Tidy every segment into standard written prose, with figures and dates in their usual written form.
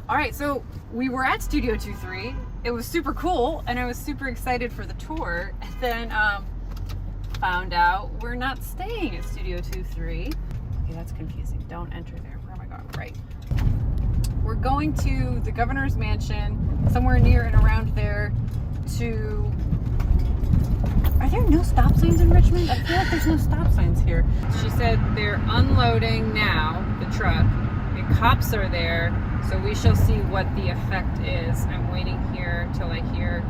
All right, so we were at Studio 23. It was super cool, and I was super excited for the tour. And then found out we're not staying at Studio 23. Okay, that's confusing. Don't enter there. Where am I going? Right. We're going to the governor's mansion, somewhere near and around there. Are there no stop signs in Richmond? I feel like there's no stop signs here. She said they're unloading now, the truck. The cops are there, so we shall see what the effect is. I'm waiting here till I hear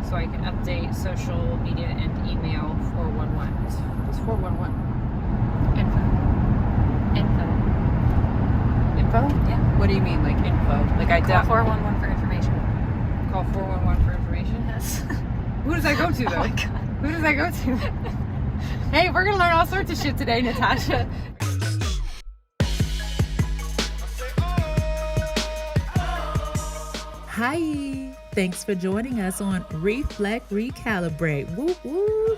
so I can update social media and email 411. What's 411? Info? Yeah. What do you mean, like info? Like I call 411 for information. Call 411 for information? Yes. Who does I go to though? Oh my God. Who does I go to? Hey, we're gonna learn all sorts of shit today, Natasha. Hi, thanks for joining us on Reflect, Recalibrate. Woo woo.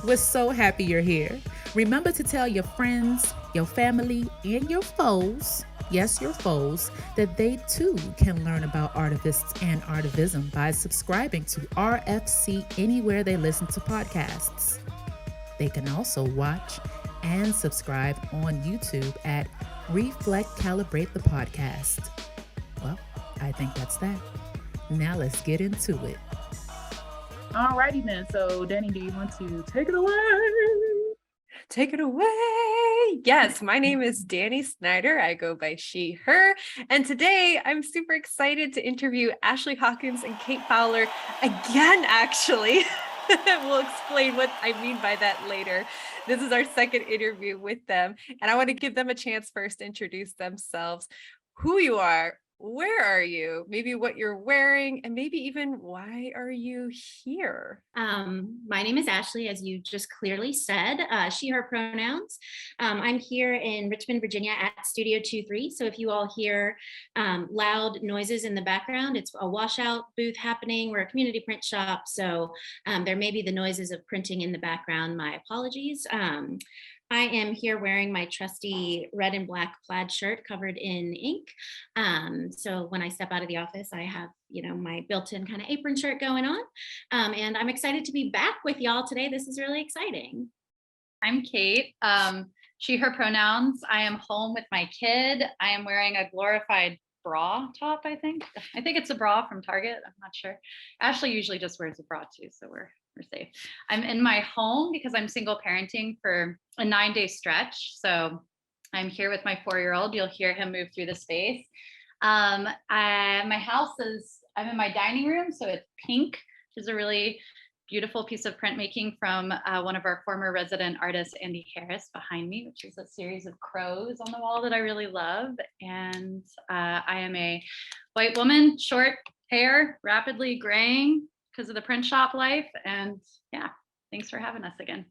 We're so happy you're here. Remember to tell your friends, your family, and your foes, yes, your foes, that they too can learn about artivists and artivism by subscribing to RFC anywhere they listen to podcasts. They can also watch and subscribe on YouTube at Reflect Calibrate the Podcast. Well, I think that's that. Now let's get into it. Alrighty then. So Danny, do you want to take it away? Take it away. Yes, my name is Danny Snyder. I go by she, her. And today I'm super excited to interview Ashley Hawkins and Kate Fowler again, actually. We'll explain what I mean by that later. This is our second interview with them. And I want to give them a chance first to introduce themselves, who you are, where are you, maybe what you're wearing, and maybe even why are you here? My name is Ashley, as you just clearly said, she, her pronouns. I'm here in Richmond, Virginia at Studio 23. So if you all hear loud noises in the background, it's a washout booth happening. We're a community print shop. So there may be the noises of printing in the background. My apologies. I am here wearing my trusty red and black plaid shirt covered in ink. So when I step out of the office, I have, my built-in kind of apron shirt going on. And I'm excited to be back with y'all today. This is really exciting. I'm Kate. She, her pronouns. I am home with my kid. I am wearing a glorified bra top, I think. I think it's a bra from Target. I'm not sure. Ashley usually just wears a bra too, so we're safe. I'm in my home because I'm single parenting for a 9-day stretch. So I'm here with my 4-year-old. You'll hear him move through the space. My house I'm in my dining room. So it's pink, which is a really beautiful piece of printmaking from one of our former resident artists, Andy Harris, behind me, which is a series of crows on the wall that I really love. And I am a white woman, short hair, rapidly graying because of the print shop life. And yeah, thanks for having us again.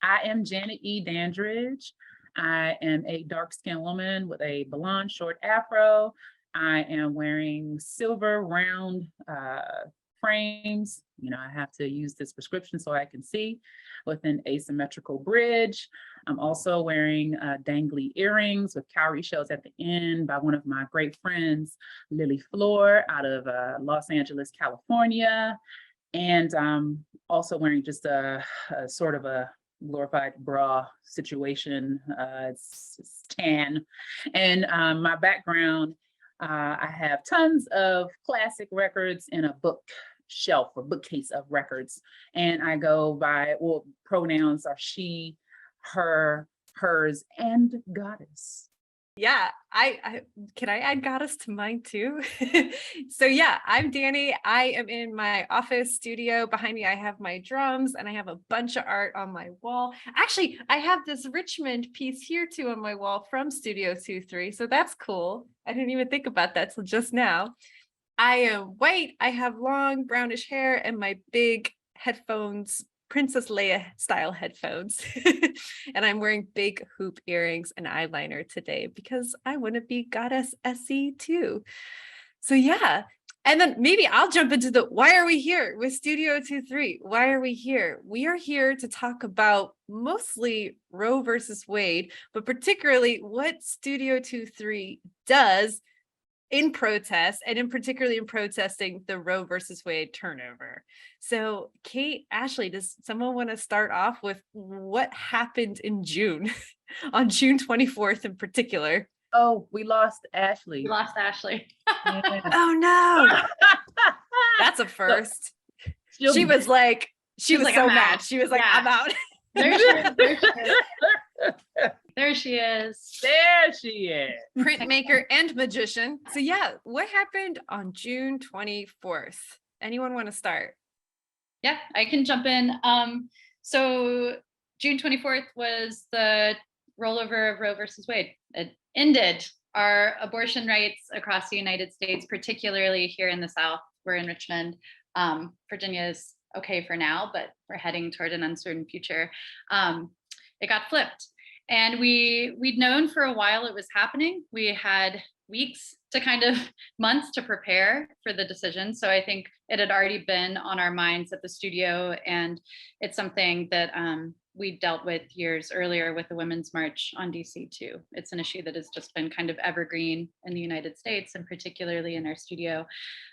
I am Janet E. Dandridge. I am a dark-skinned woman with a blonde short afro. I am wearing silver round frames. I have to use this prescription so I can see with an asymmetrical bridge. I'm also wearing dangly earrings with cowrie shells at the end by one of my great friends, Liliflor, out of Los Angeles, California. And I'm also wearing just a sort of a glorified bra situation. It's tan. And my background, I have tons of classic records in a bookshelf or bookcase of records. And I go by, pronouns are she, her, hers, and goddess. Yeah, I can I add goddess to mine too? So yeah, I'm Danny. I am in my office studio. Behind me, I have my drums and I have a bunch of art on my wall. Actually, I have this Richmond piece here too on my wall from Studio 23. So that's cool. I didn't even think about that till just now. I am white. I have long brownish hair and my big headphones, Princess Leia style headphones. And I'm wearing big hoop earrings and eyeliner today because I want to be goddess SE too. So yeah. And then maybe I'll jump into why are we here with Studio 23? Why are we here? We are here to talk about mostly Roe versus Wade, but particularly what Studio 23 does in protest, and in particularly in protesting the Roe versus Wade turnover. So Kate, Ashley, does someone want to start off with what happened in June, on June 24th in particular? Oh, we lost Ashley. We lost Ashley. Yeah. Oh no, that's a first. She was like so "I'm mad. out." She was like, Yeah. I'm out. There she is. There she is. There she is. There she is. Printmaker and magician. So yeah, what happened on June 24th? Anyone want to start? Yeah, I can jump in. So June 24th was the rollover of Roe versus Wade. It ended our abortion rights across the United States, particularly here in the South. We're in Richmond. Virginia is okay for now, but we're heading toward an uncertain future. It got flipped. And we'd known for a while it was happening. We had weeks to months to prepare for the decision. So I think it had already been on our minds at the studio. And it's something that we dealt with years earlier with the Women's March on DC too. It's an issue that has just been kind of evergreen in the United States and particularly in our studio.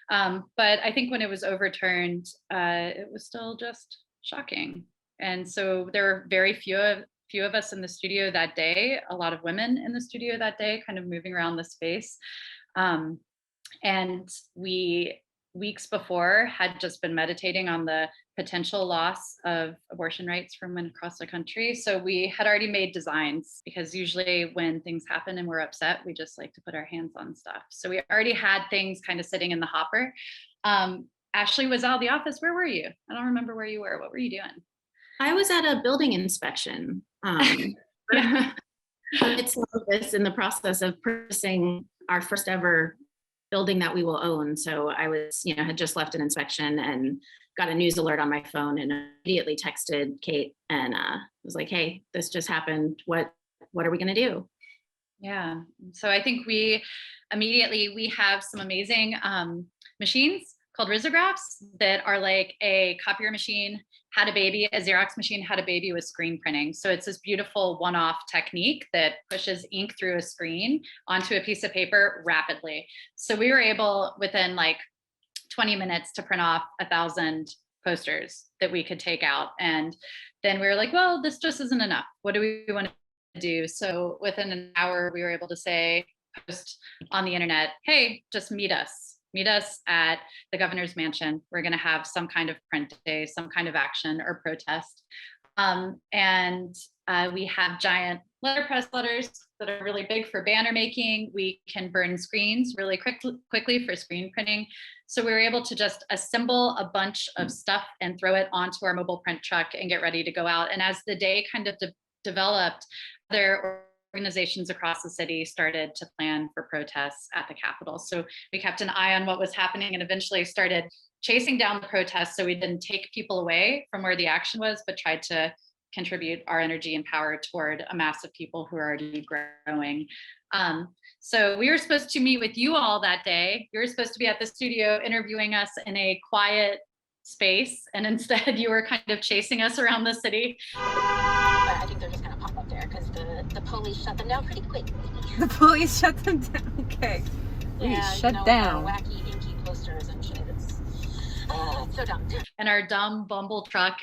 But I think when it was overturned, it was still just shocking. And so there were very few of us in the studio that day, a lot of women in the studio that day, kind of moving around the space. And we, weeks before, had just been meditating on the potential loss of abortion rights for women across the country. So we had already made designs, because usually when things happen and we're upset, we just like to put our hands on stuff. So we already had things kind of sitting in the hopper. Ashley was out of the office. Where were you? I don't remember where you were. What were you doing? I was at a building inspection. It's this in the process of purchasing our first ever building that we will own. So I was, had just left an inspection and got a news alert on my phone, and immediately texted Kate and was like, "Hey, this just happened. What are we going to do?" Yeah. So I think we have some amazing machines called risographs that are like a copier machine had a baby, a Xerox machine had a baby with screen printing. So it's this beautiful one-off technique that pushes ink through a screen onto a piece of paper rapidly. So we were able within like 20 minutes to print off 1,000 posters that we could take out. And then we were like, well, this just isn't enough. What do we want to do? So within an hour, we were able to post on the internet, hey, just meet us at the governor's mansion. We're going to have some kind of print day, some kind of action or protest. And we have giant letterpress letters that are really big for banner making. We can burn screens really quickly for screen printing. So we were able to just assemble a bunch of stuff and throw it onto our mobile print truck and get ready to go out. And as the day kind of developed, other organizations across the city started to plan for protests at the Capitol. So we kept an eye on what was happening and eventually started chasing down the protests, so we didn't take people away from where the action was, but tried to contribute our energy and power toward a mass of people who are already growing. So we were supposed to meet with you all that day. You were supposed to be at the studio interviewing us in a quiet space, and instead you were kind of chasing us around the city. But I think they're just gonna pop up there because the police shut them down pretty quickly. The police shut them down. Okay. Yeah, shut down. Wacky, inky posters and shit. It's so dumb. And our dumb bumble truck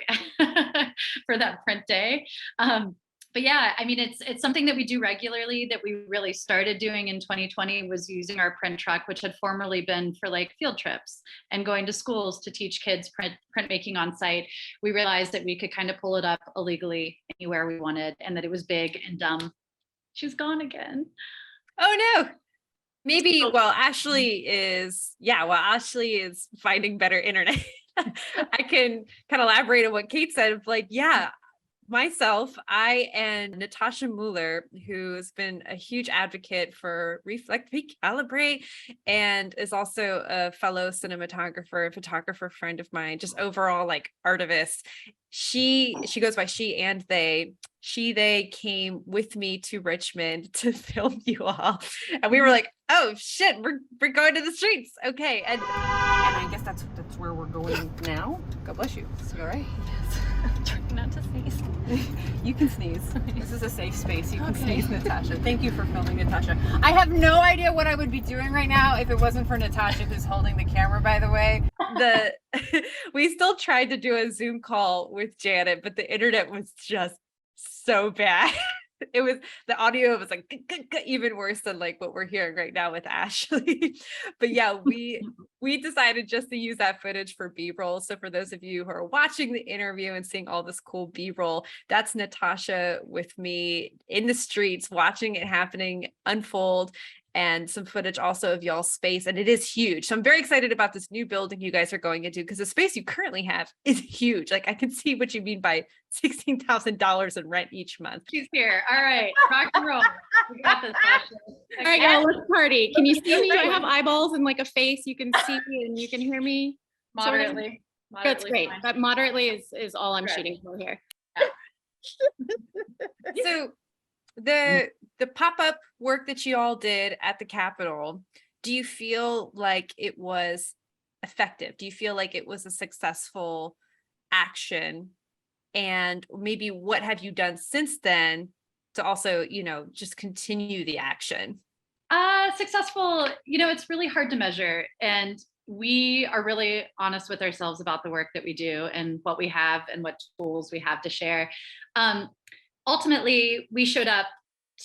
for that print day. But yeah, I mean, it's something that we do regularly, that we really started doing in 2020, was using our print truck, which had formerly been for like field trips and going to schools to teach kids printmaking on site. We realized that we could kind of pull it up illegally anywhere we wanted, and that it was big and dumb. She's gone again. Oh no. Maybe, Ashley is finding better internet. I can kind of elaborate on what Kate said. Like, yeah, myself, I and Natasha Mueller, who's been a huge advocate for Reflect, Recalibrate, and is also a fellow cinematographer, photographer friend of mine, just overall like artivist. she goes by she and they came with me to Richmond to film you all. And we were like, oh shit, we're going to the streets. Okay. And I guess that's where we're going now. God bless you. Is that all right? Yes. I'm trying not to sneeze. You can sneeze. This is a safe space. You can sneeze, Natasha. Thank you for filming, Natasha. I have no idea what I would be doing right now if it wasn't for Natasha, who's holding the camera, by the way. We still tried to do a Zoom call with Janet, but the internet was just so bad. It was, the audio was like even worse than like what we're hearing right now with Ashley. But yeah, we decided just to use that footage for B-roll. So for those of you who are watching the interview and seeing all this cool B-roll, that's Natasha with me in the streets, watching it happening unfold, and some footage also of y'all's space. And it is huge. So I'm very excited about this new building you guys are going into, because the space you currently have is huge. Like, I can see what you mean by $16,000 in rent each month. She's here. All right, rock and roll. We got this, Ashley. All right, y'all, let's party. Can you see me? I have eyeballs and like a face. You can see me and you can hear me. Moderately. That's great. fine. But moderately is all I'm Correct. shooting for here. So the pop-up work that you all did at the Capitol, do you feel like it was effective? Do you feel like it was a successful action? And maybe what have you done since then to also, just continue the action? Successful, it's really hard to measure. And we are really honest with ourselves about the work that we do and what we have and what tools we have to share. Ultimately, we showed up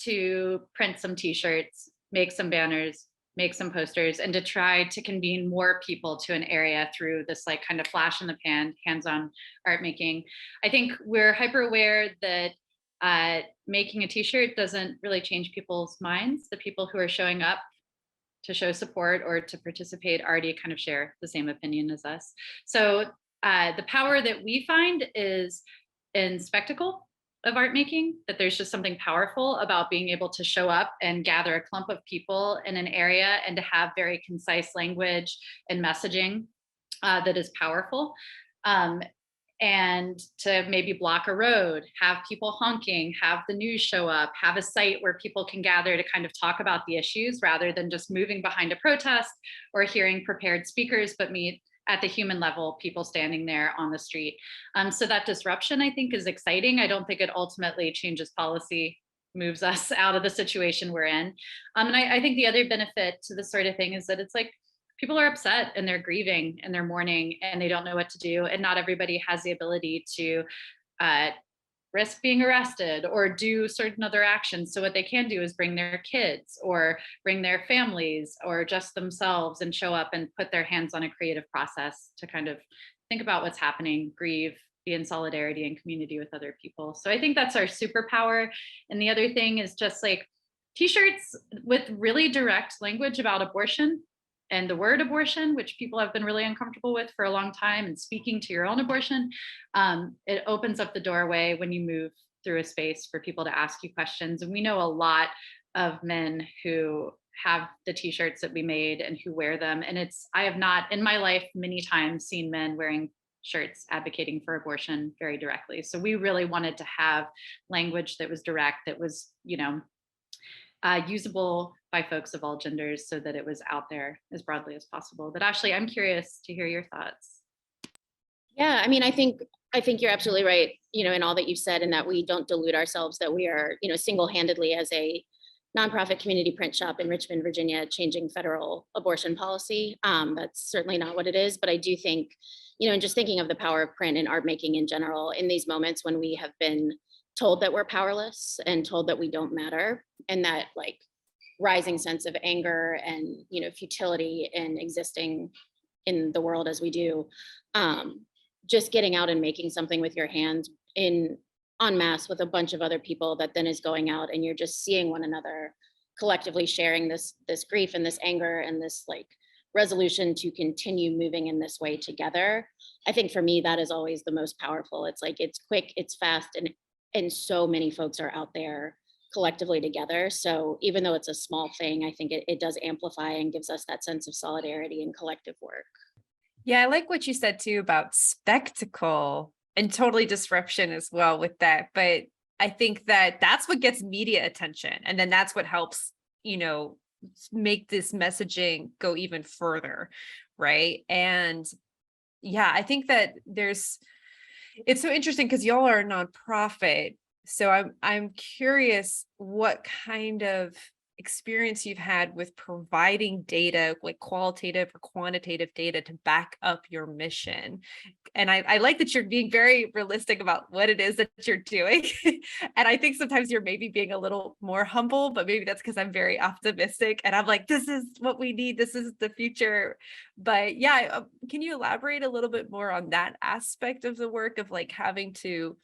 to print some t-shirts, make some banners, make some posters, and to try to convene more people to an area through this like kind of flash in the pan, hands-on art making. I think we're hyper aware that making a t-shirt doesn't really change people's minds. The people who are showing up to show support or to participate already kind of share the same opinion as us. So the power that we find is in spectacle of art making, that there's just something powerful about being able to show up and gather a clump of people in an area and to have very concise language and messaging that is powerful. And to maybe block a road, have people honking, have the news show up, have a site where people can gather to kind of talk about the issues rather than just moving behind a protest or hearing prepared speakers, but meet at the human level, people standing there on the street. So that disruption, I think, is exciting. I don't think it ultimately changes policy, moves us out of the situation we're in. And I think the other benefit to this sort of thing is that it's like, people are upset and they're grieving and they're mourning and they don't know what to do. And not everybody has the ability to risk being arrested or do certain other actions. So what they can do is bring their kids or bring their families or just themselves and show up and put their hands on a creative process to kind of think about what's happening, grieve, be in solidarity and community with other people. So I think that's our superpower. And the other thing is just like t-shirts with really direct language about abortion and the word abortion, which people have been really uncomfortable with for a long time, and speaking to your own abortion. It opens up the doorway when you move through a space for people to ask you questions. And we know a lot of men who have the t-shirts that we made and who wear them. And I have not in my life many times seen men wearing shirts advocating for abortion very directly. So we really wanted to have language that was direct, that was, usable by folks of all genders so that it was out there as broadly as possible. But Ashley, I'm curious to hear your thoughts. Yeah, I mean, I think you're absolutely right, in all that you've said, and that we don't delude ourselves that we are, single-handedly as a nonprofit community print shop in Richmond, Virginia, changing federal abortion policy. That's certainly not what it is. But I do think, and just thinking of the power of print and art making in general, in these moments when we have been told that we're powerless and told that we don't matter, and that like rising sense of anger and futility in existing in the world as we do, just getting out and making something with your hands en masse with a bunch of other people that then is going out, and you're just seeing one another collectively sharing this grief and this anger and this like resolution to continue moving in this way together. I think for me that is always the most powerful. It's like it's quick, it's fast, and so many folks are out there collectively together. So even though it's a small thing, I think it does amplify and gives us that sense of solidarity and collective work. Yeah, I like what you said too about spectacle and totally disruption as well with that. But I think that that's what gets media attention. And then that's what helps, make this messaging go even further. Right. And yeah, I think that it's so interesting because y'all are a nonprofit. So I'm curious what kind of experience you've had with providing data, like qualitative or quantitative data to back up your mission. And I like that you're being very realistic about what it is that you're doing. And I think sometimes you're maybe being a little more humble, but maybe that's because I'm very optimistic and I'm like, this is what we need. This is the future. But yeah, can you elaborate a little bit more on that aspect of the work of like having to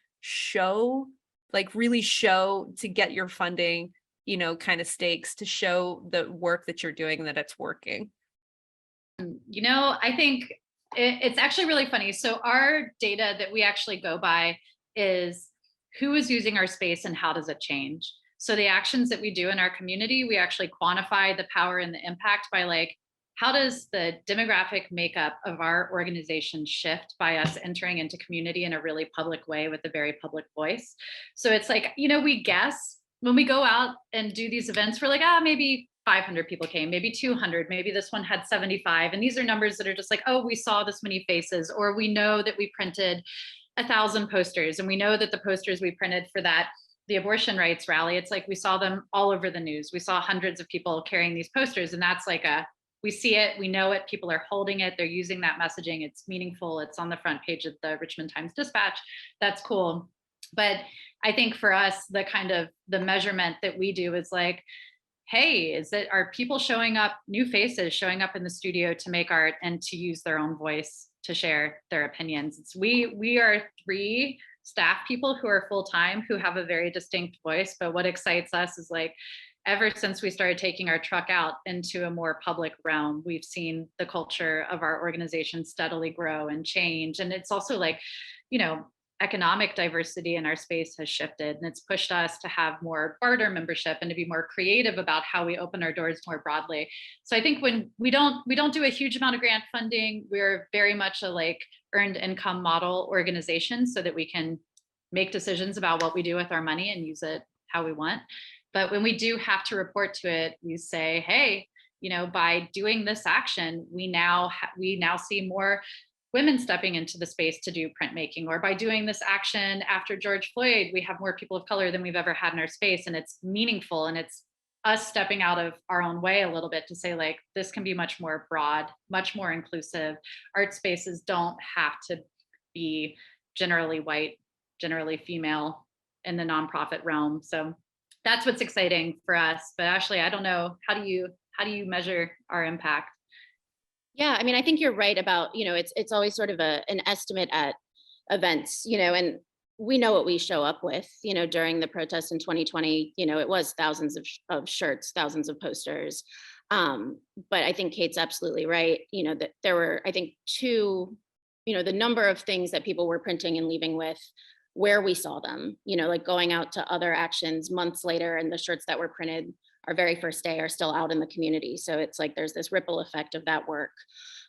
really show to get your funding, kind of stakes to show the work that you're doing and that it's working? I think it's actually really funny. So our data that we actually go by is who is using our space and how does it change? So the actions that we do in our community, we actually quantify the power and the impact by like, how does the demographic makeup of our organization shift by us entering into community in a really public way with a very public voice? So it's like, we guess when we go out and do these events, we're like, maybe 500 people came, maybe 200, maybe this one had 75. And these are numbers that are just like, oh, we saw this many faces, or we know that we printed 1,000 posters, and we know that the posters we printed for the abortion rights rally, it's like we saw them all over the news. We saw hundreds of people carrying these posters, and that's like we see it, we know it, people are holding it, they're using that messaging, it's meaningful, it's on the front page of the Richmond Times-Dispatch. That's cool. But I think for us, the measurement that we do is like, hey, are people showing up, new faces showing up in the studio to make art and to use their own voice to share their opinions? We are 3 staff people who are full-time, who have a very distinct voice. But what excites us is like, ever since we started taking our truck out into a more public realm, we've seen the culture of our organization steadily grow and change. And it's also like, economic diversity in our space has shifted, and it's pushed us to have more barter membership and to be more creative about how we open our doors more broadly. So I think when we don't do a huge amount of grant funding, we're very much a like earned income model organization so that we can make decisions about what we do with our money and use it how we want. But when we do have to report to it, we say, hey, by doing this action, we now see more women stepping into the space to do printmaking, or by doing this action after George Floyd, we have more people of color than we've ever had in our space. And it's meaningful, and it's us stepping out of our own way a little bit to say like, this can be much more broad, much more inclusive. Art spaces don't have to be generally white, generally female in the nonprofit realm. So that's what's exciting for us. But Ashley, I don't know, how do you measure our impact? Yeah, I mean, I think you're right about, it's always sort of an estimate at events, and we know what we show up with, during the protests in 2020, it was thousands of shirts, thousands of posters. But I think Kate's absolutely right, that there were, I think, the number of things that people were printing and leaving with, where we saw them, like going out to other actions months later, and the shirts that were printed our very first day are still out in the community. So it's like there's this ripple effect of that work.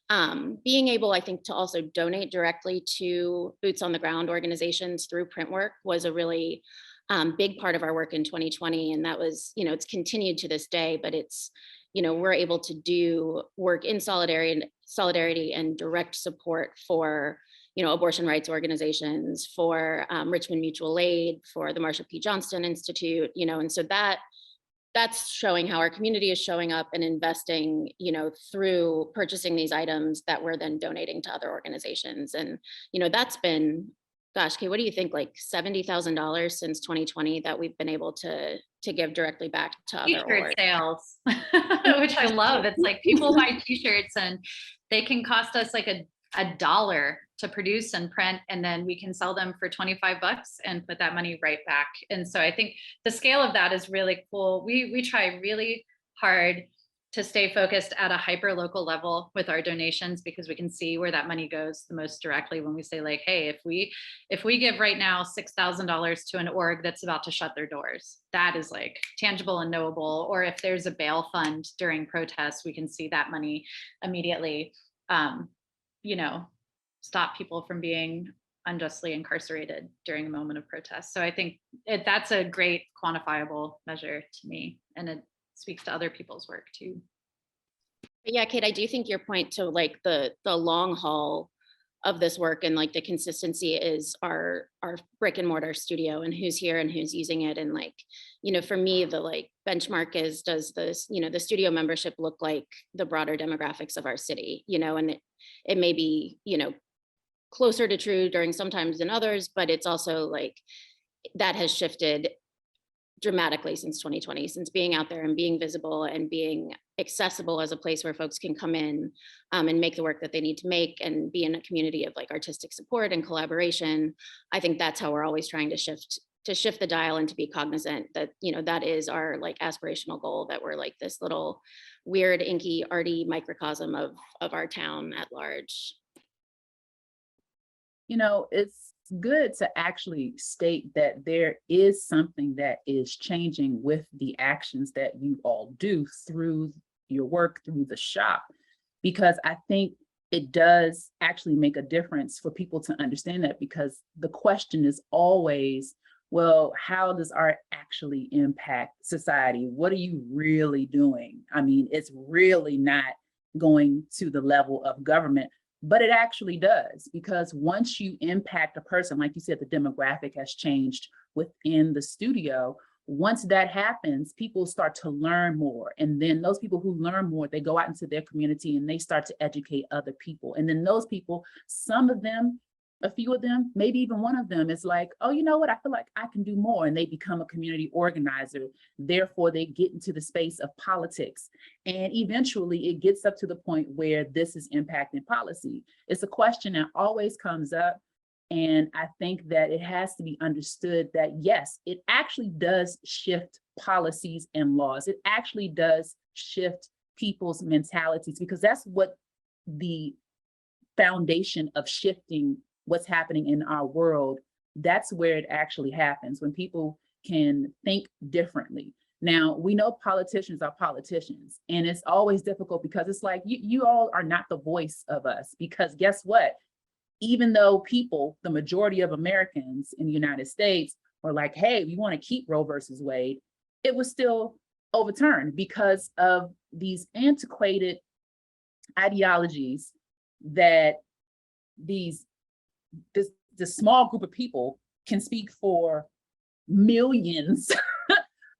Being able, I think, to also donate directly to boots on the ground organizations through print work was a really big part of our work in 2020. And that was, it's continued to this day, but it's, we're able to do work in solidarity and direct support for, abortion rights organizations, for Richmond Mutual Aid, for the Marsha P. Johnston Institute, and so that's showing how our community is showing up and investing, through purchasing these items that we're then donating to other organizations. And, that's been, gosh, Kate, what do you think, like $70,000 since 2020 that we've been able to give directly back to other T-shirt sales, which I love. It's like people buy t-shirts and they can cost us like $1 to produce and print, and then we can sell them for $25 and put that money right back. And so I think the scale of that is really cool. We try really hard to stay focused at a hyper local level with our donations, because we can see where that money goes the most directly when we say like, hey, if we give right now $6,000 to an org that's about to shut their doors, that is like tangible and knowable. Or if there's a bail fund during protests, we can see that money immediately, stop people from being unjustly incarcerated during a moment of protest. So I think that's a great quantifiable measure to me, and it speaks to other people's work too. Yeah, Kate, I do think your point to like the long haul of this work and like the consistency is our brick and mortar studio and who's here and who's using it. And like, you know, for me, the like benchmark is, does this, you know, the studio membership look like the broader demographics of our city, you know, and it may be, you know, closer to true during some times than others, but it's also like that has shifted dramatically since 2020, since being out there and being visible and being accessible as a place where folks can come in and make the work that they need to make and be in a community of like artistic support and collaboration. I think that's how we're always trying to shift the dial and to be cognizant that, you know, that is our like aspirational goal, that we're like this little weird, inky, arty microcosm of our town at large. You know, it's good to actually state that there is something that is changing with the actions that you all do through your work, through the shop, because I think it does actually make a difference for people to understand that, because the question is always, well, how does art actually impact society? What are you really doing? I mean, it's really not going to the level of government. But it actually does, because once you impact a person, like you said, the demographic has changed within the studio. Once that happens, people start to learn more. And then those people who learn more, they go out into their community and they start to educate other people. And then those people, some of them, a few of them, maybe even one of them is like, oh, you know what, I feel like I can do more. And they become a community organizer. Therefore, they get into the space of politics. And eventually it gets up to the point where this is impacting policy. It's a question that always comes up. And I think that it has to be understood that, yes, it actually does shift policies and laws. It actually does shift people's mentalities, because that's what the foundation of shifting what's happening in our world, that's where it actually happens, when people can think differently. Now, we know politicians are politicians, and it's always difficult because it's like, you all are not the voice of us, because guess what? Even though people, the majority of Americans in the United States were like, hey, we want to keep Roe versus Wade, it was still overturned because of these antiquated ideologies that this small group of people can speak for millions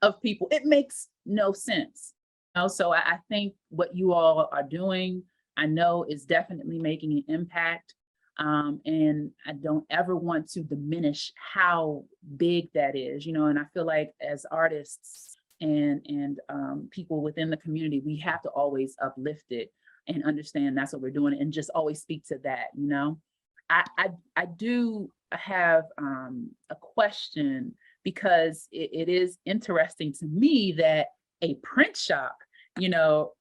of people. It makes no sense. You know, so I think what you all are doing, I know, is definitely making an impact. And I don't ever want to diminish how big that is, you know, and I feel like as artists and people within the community, we have to always uplift it and understand that's what we're doing, and just always speak to that, you know. I do have a question, because it is interesting to me that a print shop, you know,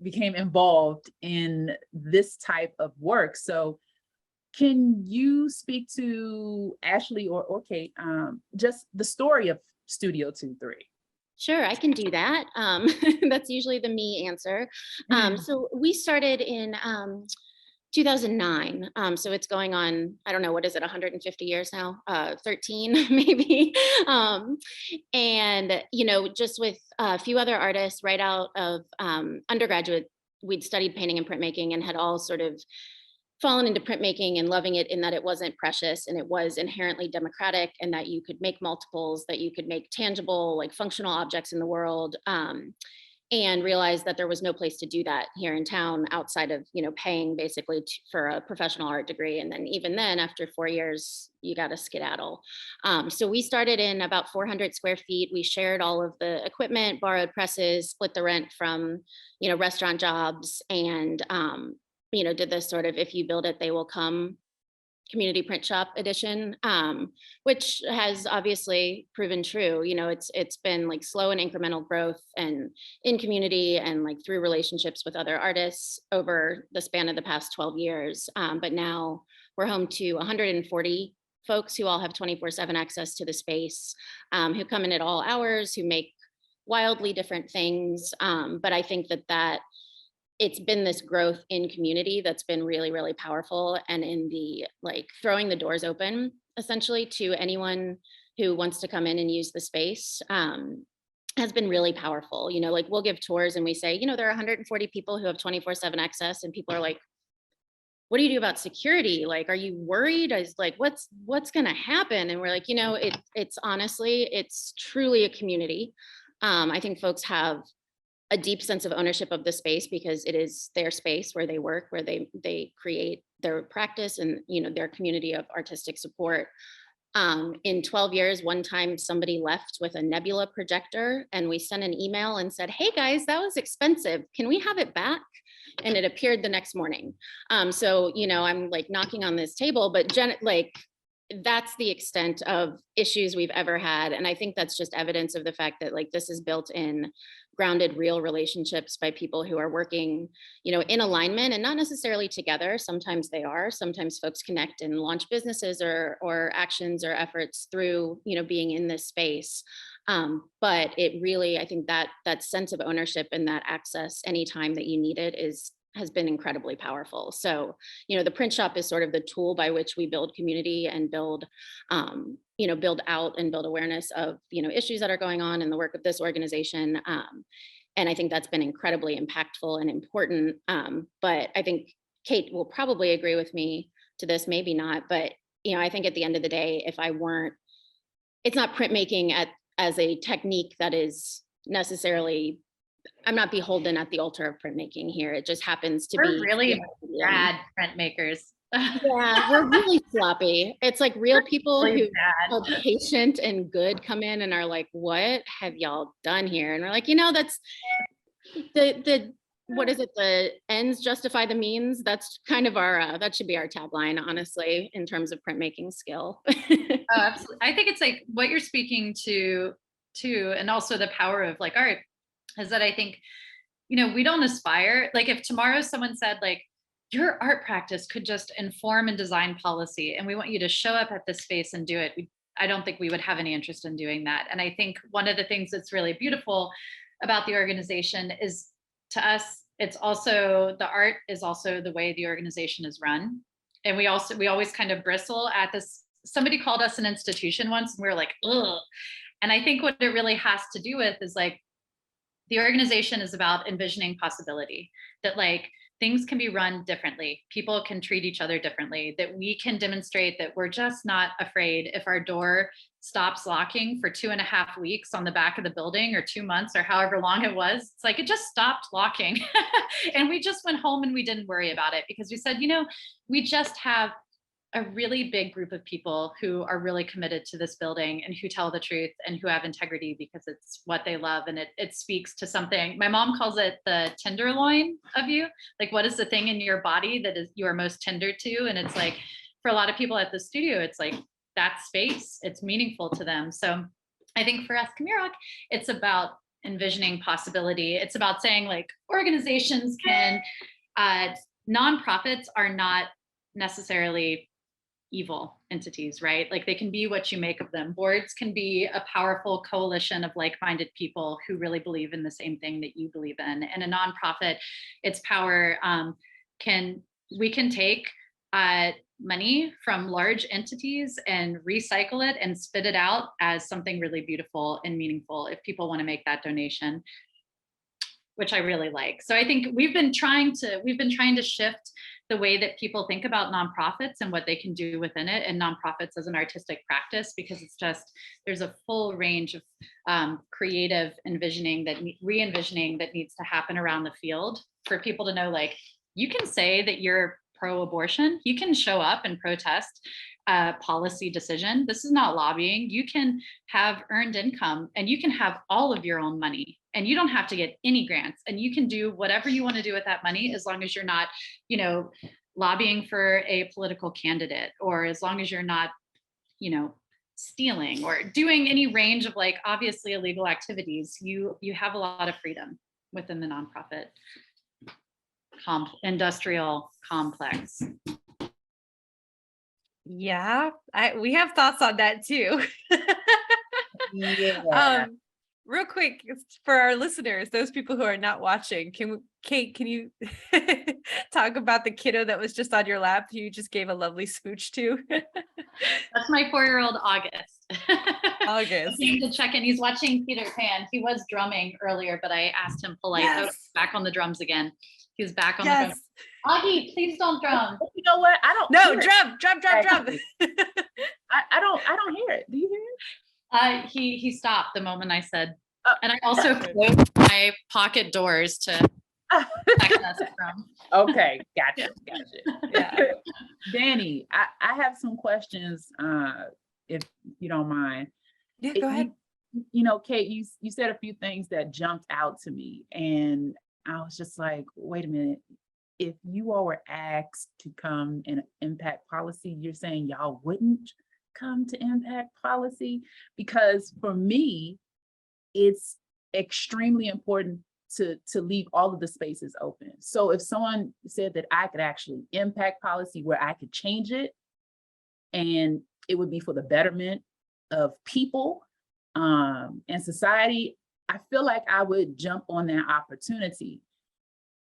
became involved in this type of work. So can you speak to Ashley or Kate, just the story of Studio 2-3? Sure, I can do that. That's usually the me answer. So we started in 2009. So it's going on, I don't know, what is it, 150 years now? 13 maybe. And, you know, just with a few other artists right out of undergraduate, we'd studied painting and printmaking and had all sort of fallen into printmaking and loving it, in that it wasn't precious and it was inherently democratic, and that you could make multiples, that you could make tangible, like functional objects in the world. And realized that there was no place to do that here in town outside of, you know, paying basically for a professional art degree. And then even then, after 4 years, you got to skedaddle. So we started in about 400 square feet. We shared all of the equipment, borrowed presses, split the rent from, you know, restaurant jobs, and, you know, did this sort of, if you build it, they will come community print shop edition, which has obviously proven true. You know, it's been like slow and incremental growth, and in community and like through relationships with other artists over the span of the past 12 years. But now we're home to 140 folks who all have 24/7 access to the space, who come in at all hours, who make wildly different things. But I think that it's been this growth in community that's been really, really powerful, and in the like throwing the doors open essentially to anyone who wants to come in and use the space has been really powerful. You know, like we'll give tours and we say, you know, there are 140 people who have 24/7 access, and people are like, what do you do about security? Like, are you worried? I was like, what's going to happen? And we're like, you know, it's honestly, it's truly a community. I think folks have a deep sense of ownership of the space because it is their space where they work, where they create their practice and, you know, their community of artistic support. In 12 years, one time somebody left with a Nebula projector and we sent an email and said, hey guys, that was expensive. Can we have it back? And it appeared the next morning. So, you know, I'm like knocking on this table, but like that's the extent of issues we've ever had. And I think that's just evidence of the fact that like this is built in grounded real relationships by people who are working, you know, in alignment and not necessarily together. Sometimes they are, sometimes folks connect and launch businesses or actions or efforts through, you know, being in this space. But it really, I think that sense of ownership and that access anytime that you need it has been incredibly powerful. So, you know, the print shop is sort of the tool by which we build community and build, you know, build out and build awareness of, you know, issues that are going on in the work of this organization. And I think that's been incredibly impactful and important. But I think Kate will probably agree with me to this, maybe not, but, you know, I think at the end of the day, if I weren't, it's not printmaking as a technique that is necessarily, I'm not beholden at the altar of printmaking here. It just happens to We're be really bad printmakers. Yeah, we're really sloppy. It's like real people Really who bad. are patient and good come in and are like, what have y'all done here? And we're like, you know, that's the what is it? The ends justify the means. That's kind of our, that should be our tagline, honestly, in terms of printmaking skill. Oh, absolutely. I think it's like what you're speaking to, and also the power of like art is that I think, you know, we don't aspire, like if tomorrow someone said like, your art practice could just inform and design policy, and we want you to show up at this space and do it. I don't think we would have any interest in doing that. And I think one of the things that's really beautiful about the organization is, to us, it's also, the art is also the way the organization is run. And we always kind of bristle at this. Somebody called us an institution once and we were like, ugh. And I think what it really has to do with is like, the organization is about envisioning possibility, that like things can be run differently. People can treat each other differently, that we can demonstrate that we're just not afraid if our door stops locking for 2.5 weeks on the back of the building, or 2 months, or however long it was. It's like, it just stopped locking. And we just went home and we didn't worry about it because we said, you know, we just have a really big group of people who are really committed to this building and who tell the truth and who have integrity because it's what they love. And it speaks to something. My mom calls it the tenderloin of you. Like, what is the thing in your body that is you are most tender to? And it's like, for a lot of people at the studio, it's like that space, it's meaningful to them. So I think for us, Kamirok, it's about envisioning possibility. It's about saying like organizations can, nonprofits are not necessarily evil entities, right? Like they can be what you make of them. Boards can be a powerful coalition of like-minded people who really believe in the same thing that you believe in. And a nonprofit, its power we can take money from large entities and recycle it and spit it out as something really beautiful and meaningful if people want to make that donation, which I really like. So I think we've been trying to shift the way that people think about nonprofits and what they can do within it, and nonprofits as an artistic practice, because it's just, there's a full range of creative envisioning re-envisioning that needs to happen around the field for people to know, like, you can say that you're pro-abortion, you can show up and protest a policy decision. This is not lobbying. You can have earned income and you can have all of your own money and you don't have to get any grants, and you can do whatever you want to do with that money as long as you're not, you know, lobbying for a political candidate, or as long as you're not, you know, stealing or doing any range of like obviously illegal activities. You have a lot of freedom within the nonprofit industrial complex. Yeah, we have thoughts on that too. Yeah. real quick for our listeners, those people who are not watching, Kate, can you talk about the kiddo that was just on your lap who you just gave a lovely smooch to? That's my 4-year-old August. August. He came to check in. He's watching Peter Pan. He was drumming earlier, but I asked him polite. Yes. Oh, back on the drums again. He was back on the Yes. drums. Augie, please don't drum. You know what? I don't. No, hear drum. it. I don't hear it. Do you hear it? He stopped the moment I said, Oh, and I also closed my pocket doors to protect us from. Okay, gotcha. Yeah. Danny, I have some questions, if you don't mind. Yeah, go ahead. You know, Kate, you said a few things that jumped out to me, and I was just like, wait a minute. If you all were asked to come and impact policy, you're saying y'all wouldn't come to impact policy? Because for me, it's extremely important to leave all of the spaces open. So if someone said that I could actually impact policy where I could change it, and it would be for the betterment of people and society, I feel like I would jump on that opportunity.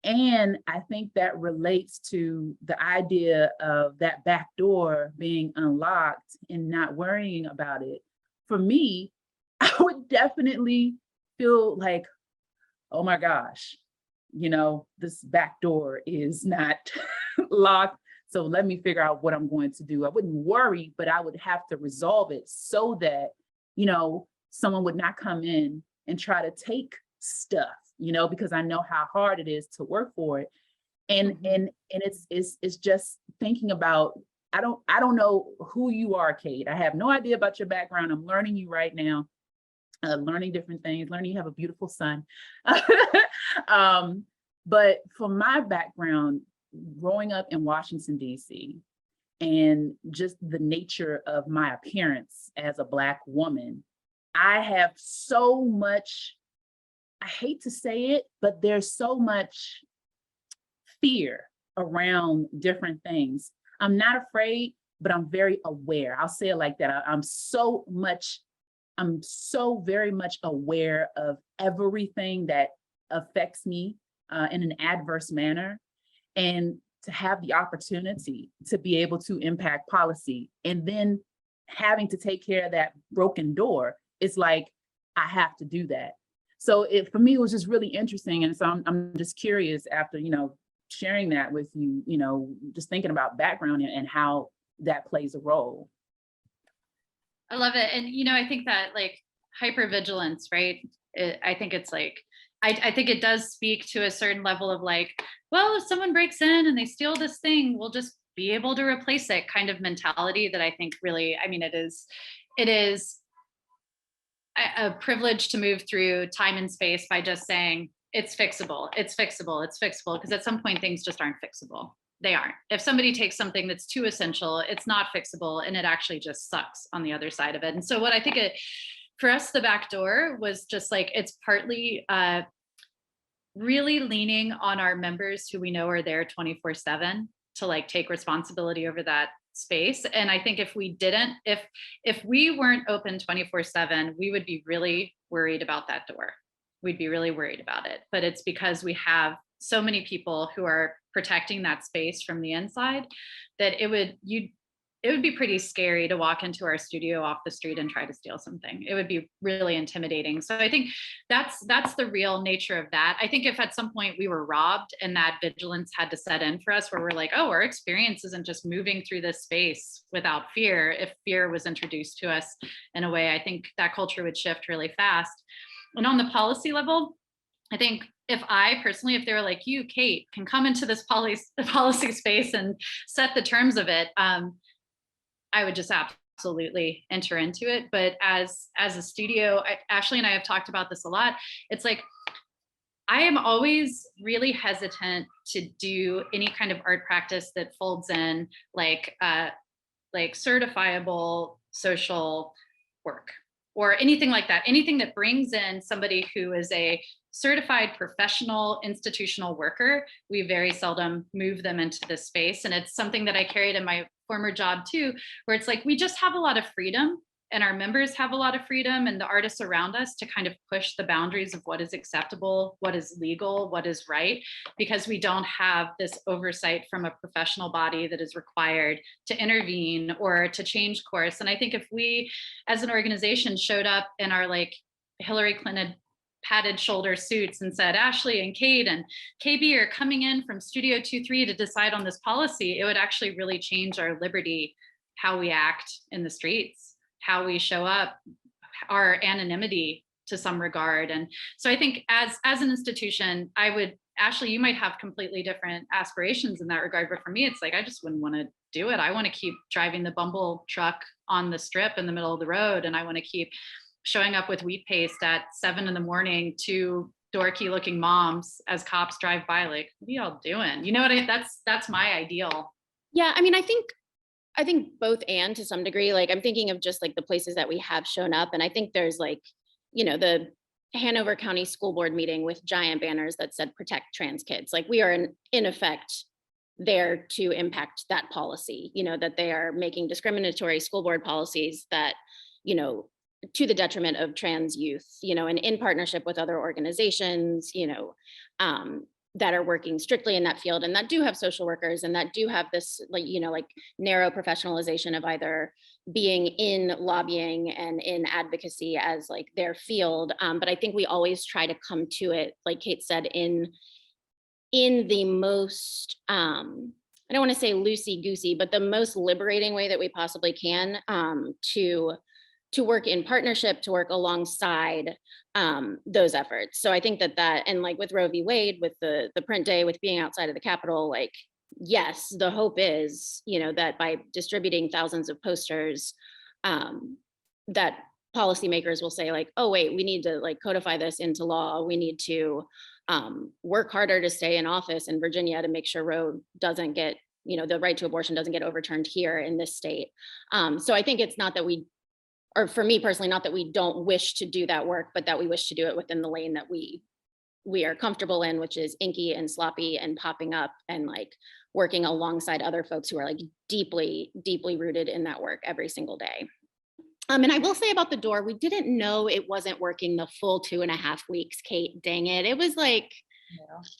And I think that relates to the idea of that back door being unlocked and not worrying about it. For me, I would definitely feel like, oh my gosh, you know, this back door is not locked. So let me figure out what I'm going to do. I wouldn't worry, but I would have to resolve it so that, you know, someone would not come in and try to take stuff, you know, because I know how hard it is to work for it. And it's just thinking about, I don't know who you are, Kate. I have no idea about your background. I'm learning you right now, learning different things, learning you have a beautiful son. But from my background, growing up in Washington, D.C., and just the nature of my appearance as a Black woman, I have so much, I hate to say it, but there's so much fear around different things. I'm not afraid, but I'm very aware. I'll say it like that. I'm so very much aware of everything that affects me in an adverse manner. And to have the opportunity to be able to impact policy and then having to take care of that broken door, it's like, I have to do that. So for me, it was just really interesting. And so I'm just curious after, you know, sharing that with you, you know, just thinking about background and how that plays a role. I love it. And, you know, I think that like hypervigilance, right? I think it's like, I think it does speak to a certain level of like, well, if someone breaks in and they steal this thing, we'll just be able to replace it kind of mentality that I think really, I mean, it is a privilege to move through time and space by just saying it's fixable, it's fixable, it's fixable. Because at some point things just aren't fixable. They aren't. If somebody takes something that's too essential, it's not fixable, and it actually just sucks on the other side of it. And so what I think for us, the back door was just like, it's partly really leaning on our members who we know are there 24/7 to like take responsibility over that space. And I think if we didn't, if we weren't open 24/7, we would be really worried about that door. We'd be really worried about it. But it's because we have so many people who are protecting that space from the inside that it would be pretty scary to walk into our studio off the street and try to steal something. It would be really intimidating. So I think that's the real nature of that. I think if at some point we were robbed and that vigilance had to set in for us, where we're like, oh, our experience isn't just moving through this space without fear. If fear was introduced to us in a way, I think that culture would shift really fast. And on the policy level, I think if they were like, you, Kate, can come into this policy space and set the terms of it, I would just absolutely enter into it. But as a studio, Ashley and I have talked about this a lot. It's like, I am always really hesitant to do any kind of art practice that folds in like certifiable social work or anything like that. Anything that brings in somebody who is a certified professional institutional worker, we very seldom move them into this space. And it's something that I carried in my former job too, where it's like, we just have a lot of freedom and our members have a lot of freedom, and the artists around us to kind of push the boundaries of what is acceptable, what is legal, what is right, because we don't have this oversight from a professional body that is required to intervene or to change course. And I think if we as an organization showed up in our like Hillary Clinton padded shoulder suits and said, Ashley and Kate and KB are coming in from Studio 2-3 to decide on this policy, it would actually really change our liberty, how we act in the streets, how we show up, our anonymity to some regard. And so I think as an institution, I would, Ashley, you might have completely different aspirations in that regard, but for me, it's like, I just wouldn't want to do it. I want to keep driving the Bumble truck on the strip in the middle of the road. And I want to keep showing up with wheat paste at 7 a.m. to dorky looking moms as cops drive by, like, what are y'all doing? You know what I mean? That's my ideal. Yeah, I mean, I think both and to some degree, like I'm thinking of just like the places that we have shown up. And I think there's like, you know, the Hanover County School Board meeting with giant banners that said protect trans kids. Like we are in effect there to impact that policy, you know, that they are making discriminatory school board policies that, you know, to the detriment of trans youth, you know, and in partnership with other organizations, you know, that are working strictly in that field and that do have social workers and that do have this, like, you know, like narrow professionalization of either being in lobbying and in advocacy as like their field. But I think we always try to come to it, like Kate said, in the most, I don't want to say loosey-goosey, but the most liberating way that we possibly can, to work in partnership, to work alongside those efforts. So I think that and like with Roe v. Wade, with the print day, with being outside of the Capitol, like, yes, the hope is, you know, that by distributing thousands of posters, that policymakers will say like, oh, wait, we need to like codify this into law. We need to work harder to stay in office in Virginia to make sure Roe doesn't get, you know, the right to abortion doesn't get overturned here in this state. So I think it's not that we, or for me personally, not that we don't wish to do that work, but that we wish to do it within the lane that we are comfortable in, which is inky and sloppy and popping up and like working alongside other folks who are like deeply, deeply rooted in that work every single day. And I will say about the door, we didn't know it wasn't working the full 2.5 weeks, Kate, dang it. It was like,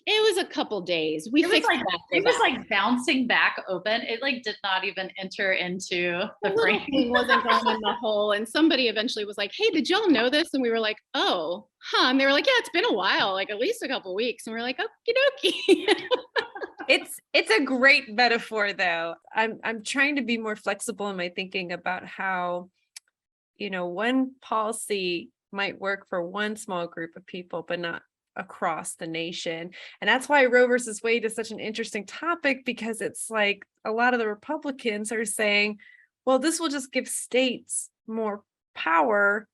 it was a couple days. It was like bouncing back open. It like did not even enter into the frame. Thing wasn't going in the hole. And somebody eventually was like, hey, did y'all know this? And we were like, oh, huh. And they were like, yeah, it's been a while, like at least a couple weeks. And we're like, okie dokie. It's a great metaphor though. I'm trying to be more flexible in my thinking about how, you know, one policy might work for one small group of people, but not across the nation. And that's why Roe versus Wade is such an interesting topic, because it's like a lot of the Republicans are saying, well, this will just give states more power.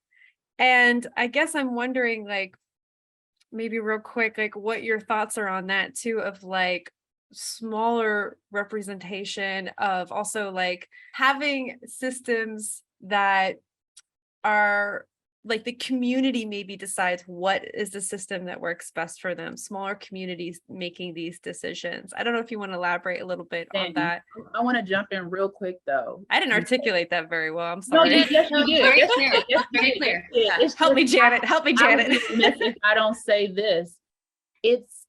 And I guess I'm wondering, like, maybe real quick, like what your thoughts are on that too, of like smaller representation, of also like having systems that are like the community maybe decides what is the system that works best for them, smaller communities making these decisions. I don't know if you want to elaborate a little bit on that. I want to jump in real quick though. I didn't articulate that very well. I'm sorry. No, yes, you did. Very clear. Very clear. Yeah. Help me, Janet. Help me, Janet. If I don't say this, it's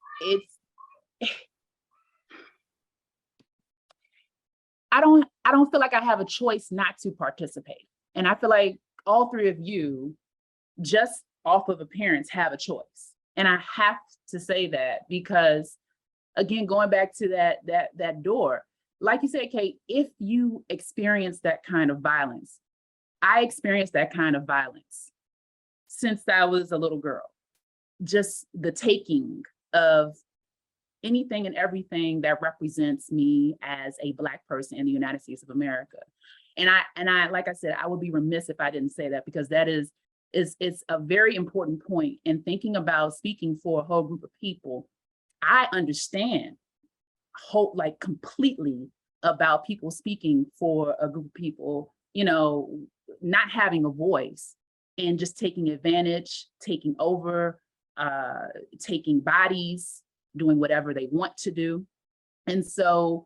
I don't feel like I have a choice not to participate. And I feel like all three of you, just off of appearance, have a choice. And I have to say that because, again, going back to that door, like you said, Kate, if you experience that kind of violence, I experienced that kind of violence since I was a little girl. Just the taking of anything and everything that represents me as a Black person in the United States of America. And I, like I said, I would be remiss if I didn't say that, because that is a very important point in thinking about speaking for a whole group of people. I understand like completely about people speaking for a group of people, you know, not having a voice and just taking advantage, taking over, taking bodies, doing whatever they want to do. And so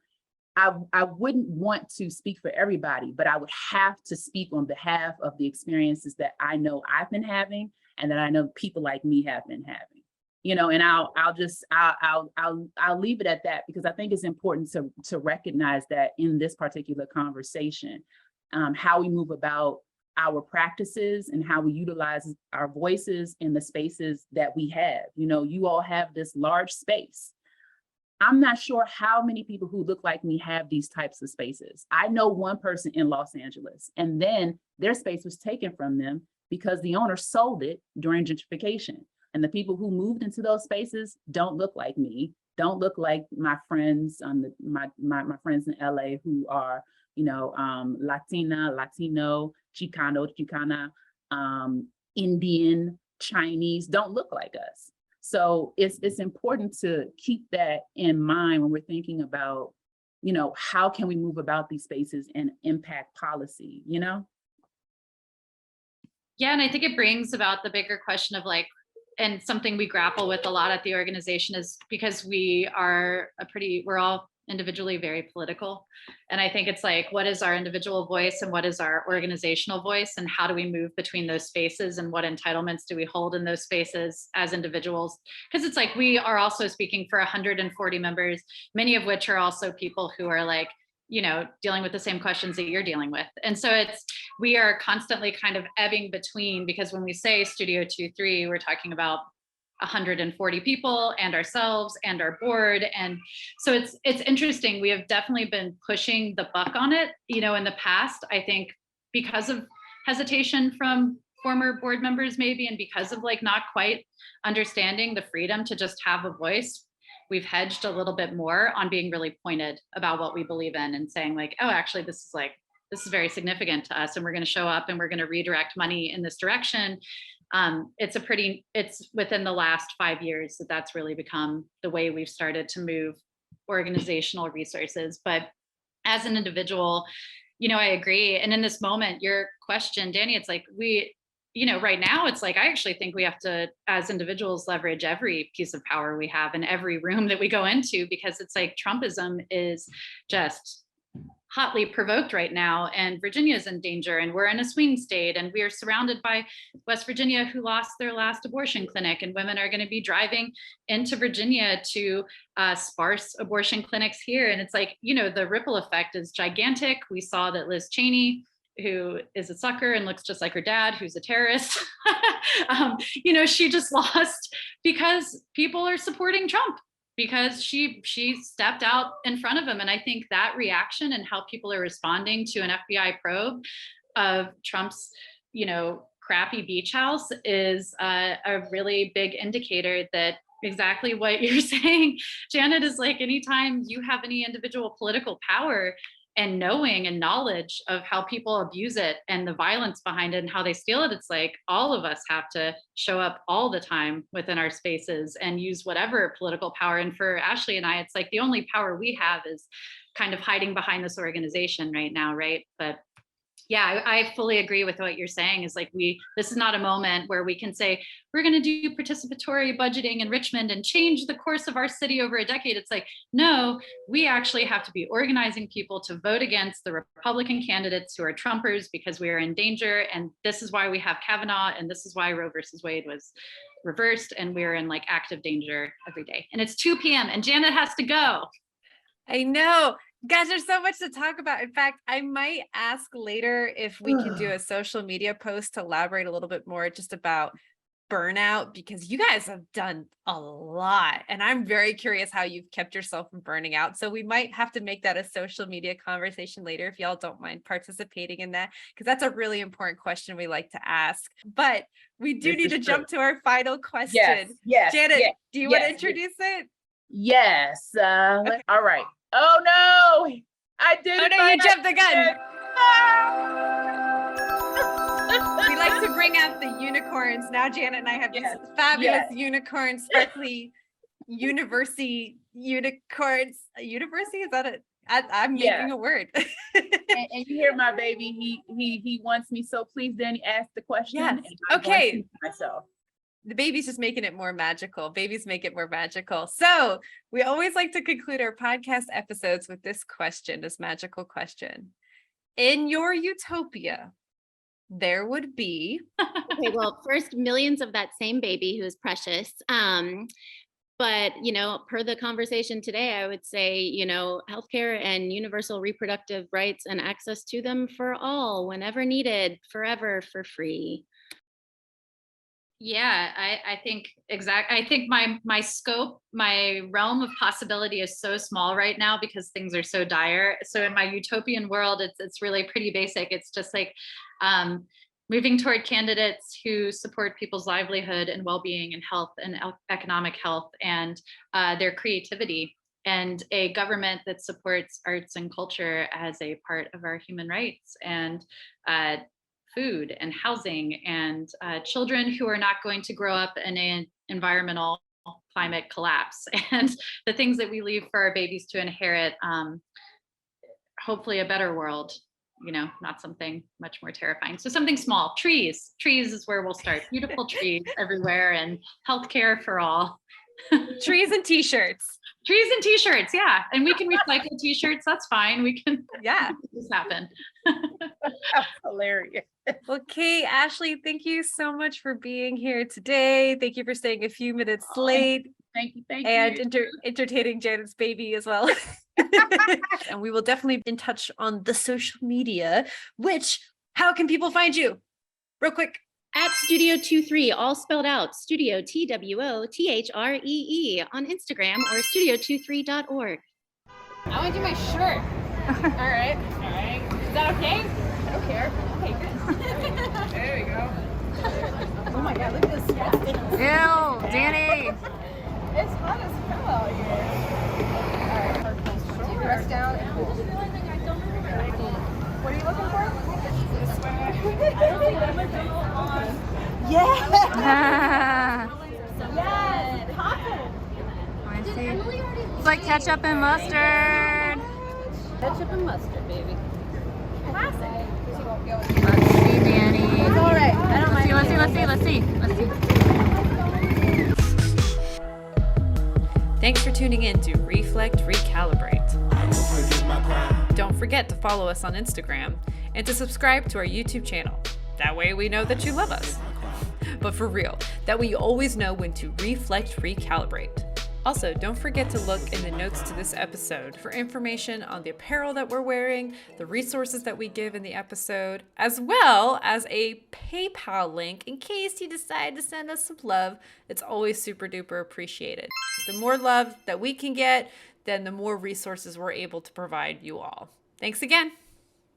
I wouldn't want to speak for everybody, but I would have to speak on behalf of the experiences that I know I've been having and that I know people like me have been having. And I'll leave it at that, because I think it's important to recognize that in this particular conversation, how we move about our practices and how we utilize our voices in the spaces that we have. You all have this large space. I'm not sure how many people who look like me have these types of spaces. I know one person in Los Angeles, and then their space was taken from them because the owner sold it during gentrification. And the people who moved into those spaces don't look like me, don't look like my friends my friends in LA who are, Latina, Latino, Chicano, Chicana, Indian, Chinese, don't look like us. So it's important to keep that in mind when we're thinking about, how can we move about these spaces and impact policy, Yeah, and I think it brings about the bigger question of and something we grapple with a lot at the organization is because we're all individually very political. And I think it's what is our individual voice and what is our organizational voice, and how do we move between those spaces, and what entitlements do we hold in those spaces as individuals? Because it's we are also speaking for 140 members, many of which are also people who are dealing with the same questions that you're dealing with. And so we are constantly kind of ebbing between, because when we say Studio 2-3, we're talking about 140 people and ourselves and our board. And so it's interesting. We have definitely been pushing the buck on it, in the past, I think because of hesitation from former board members maybe, and because of like not quite understanding the freedom to just have a voice, we've hedged a little bit more on being really pointed about what we believe in and saying like, oh, actually, this is very significant to us, and we're going to show up and we're going to redirect money in this direction. It's within the last 5 years that's really become the way we've started to move organizational resources. But as an individual, I agree. And in this moment, your question, Danny, it's like right now, it's like, I actually think we have to, as individuals, leverage every piece of power we have in every room that we go into, because it's like Trumpism is just hotly provoked right now, and Virginia is in danger, and we're in a swing state, and we are surrounded by West Virginia, who lost their last abortion clinic, and women are going to be driving into Virginia to sparse abortion clinics here. And it's like, the ripple effect is gigantic. We saw that Liz Cheney, who is a sucker and looks just like her dad, who's a terrorist, she just lost because people are supporting Trump, because she stepped out in front of him. And I think that reaction and how people are responding to an FBI probe of Trump's, crappy beach house is a really big indicator that exactly what you're saying, Janet, is like, anytime you have any individual political power and knowing and knowledge of how people abuse it and the violence behind it and how they steal it, it's like all of us have to show up all the time within our spaces and use whatever political power. And for Ashley and I, it's like the only power we have is kind of hiding behind this organization right now, right? But yeah, I fully agree with what you're saying, is like this is not a moment where we can say we're going to do participatory budgeting in Richmond and change the course of our city over a decade. It's like, no, we actually have to be organizing people to vote against the Republican candidates who are Trumpers, because we are in danger. And this is why we have Kavanaugh, and this is why Roe versus Wade was reversed, and we're in like active danger every day. And it's 2 p.m. and Janet has to go. I know. Guys, there's so much to talk about. In fact, I might ask later if we can do a social media post to elaborate a little bit more just about burnout, because you guys have done a lot, and I'm very curious how you've kept yourself from burning out. So we might have to make that a social media conversation later, if y'all don't mind participating in that, because that's a really important question we like to ask. But we do need to jump to our final question. Yes. Janet, do you want to introduce it? Yes. All right. Oh no, I did it. Oh no, you jumped the gun. We like to bring out the unicorns. Now Janet and I have these fabulous unicorn, sparkly university unicorns. University, is that it? I'm making a word. and you hear my baby, he wants me, so please Danny, ask the question. Yes. And okay. myself. the baby's just making it more magical. Babies make it more magical. So we always like to conclude our podcast episodes with this question, this magical question. In your utopia, there would be. Okay, well, first, millions of that same baby who is precious. But, per the conversation today, I would say, healthcare and universal reproductive rights and access to them for all, whenever needed, forever, for free. Yeah, I think my scope, my realm of possibility is so small right now because things are so dire. So in my utopian world, it's really pretty basic. It's just like moving toward candidates who support people's livelihood and well-being and health and economic health and their creativity, and a government that supports arts and culture as a part of our human rights, and food and housing, and children who are not going to grow up in an environmental climate collapse, and the things that we leave for our babies to inherit, hopefully a better world, not something much more terrifying. So something small. Trees is where we'll start. Beautiful trees everywhere, and healthcare for all. Trees and t-shirts. Trees and t-shirts, yeah. And we can recycle t-shirts, that's fine. We can make this happen. That's hilarious. Well, Kate, Ashley, thank you so much for being here today. Thank you for staying a few minutes late. Thank you. And entertaining Janet's baby as well. And we will definitely be in touch on the social media, how can people find you? Real quick. At Studio 23, all spelled out, Studio TWOTHREE on Instagram or studio23.org. I want to do my shirt. All right. Is that okay? I don't care. Okay, good. There we go. Oh my God, look at this. Ew, Danny. It's hot as hell out here. All right. Press down. What are you looking for? This way. I don't think I'm gonna go on. Yeah. Yes. Poppin'. It's like ketchup and mustard. Ketchup and mustard, baby. Classic. Let's see, Danny. It's all right. I don't mind. Let's see. Thanks for tuning in to Reflect, Recalibrate. Don't forget to follow us on Instagram and to subscribe to our YouTube channel. That way we know that you love us. But for real, that we always know when to reflect, recalibrate. Also, don't forget to look in the notes to this episode for information on the apparel that we're wearing, the resources that we give in the episode, as well as a PayPal link in case you decide to send us some love. It's always super duper appreciated. The more love that we can get, then the more resources we're able to provide you all. Thanks again.